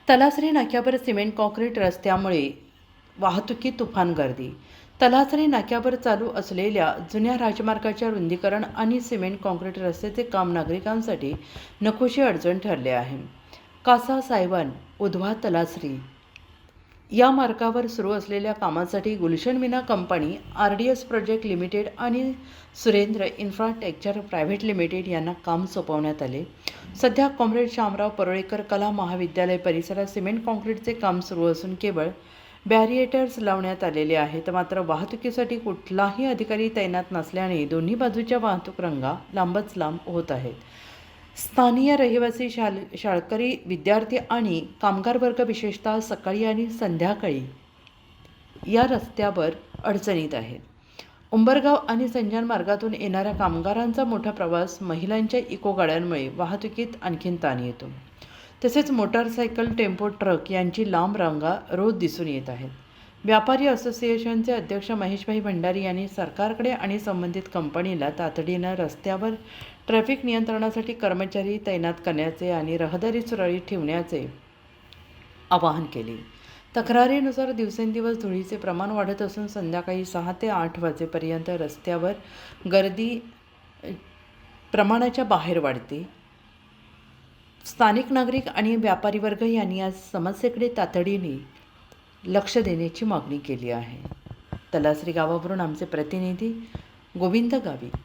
तलासरी नाक्यावर cement concrete रस्त्यामुळे वाहतुकीत तुफान गर्दी. तलासरी नाक्यावर चालू असलेल्या जुन्या राजमार्गाच्या रुंदीकरण आणि सिमेंट काँक्रीट रस्त्याचे काम नागरिकांसाठी नकोशी अडचण ठरले आहे. कासा सायवन उधवा तलासरी या मार्गावर सुरू असलेल्या कामासाठी Gulshan Meena company, RDS project limited आणि सुरेंद्र इन्फ्रास्ट्रक्चर प्रायव्हेट लिमिटेड यांना काम सोपवण्यात आले. सध्या कॉम्रेड शामराव परोळेकर कला महाविद्यालय परिसरात सिमेंट काँक्रीटचे काम सुरू असून केवळ बॅरिएटर्स लावण्यात आलेले आहेत. मात्र वाहतुकीसाठी कुठलाही अधिकारी तैनात नसल्याने दोन्ही बाजूच्या वाहतूक रांगा लांबच लांब होत आहेत. स्थानीय रहिवासी, शाळकरी, विद्यार्थी आणि कामगार वर्ग विशेषतः सकाळी आणि संध्याकाळी या रस्त्यावर अडचणीत आहे. उंबरगाव आणि संजाण मार्गातून येणाऱ्या कामगारांचा मोठा प्रवास, महिलांच्या इको गाड्यांमुळे वाहतुकीत आणखीन ताण येतो. तसेच मोटारसायकल, टेम्पो, ट्रक यांची लांब रांगा रोज दिसून येत आहेत. व्यापारी असोसिएशनचे अध्यक्ष महेशभाई भंडारी यांनी सरकारकडे आणि संबंधित कंपनीला तातडीनं रस्त्यावर ट्रॅफिक नियंत्रणासाठी कर्मचारी तैनात करण्याचे आणि रहदारी सुरळीत ठेवण्याचे आवाहन केले. तक्रारीनुसार दिवसेंदिवस धुळीचे प्रमाण वाढत असून संध्याकाळी 6 ते 8 वाजेपर्यंत रस्त्यावर गर्दी प्रमाणाच्या बाहेर वाढते. स्थानिक नागरिक आणि व्यापारी वर्ग यांनी या समस्येकडे तातडीने लक्ष देण्याची मागणी केली आहे. तलासरी गावावरून आमचे प्रतिनिधी गोविंद गावित.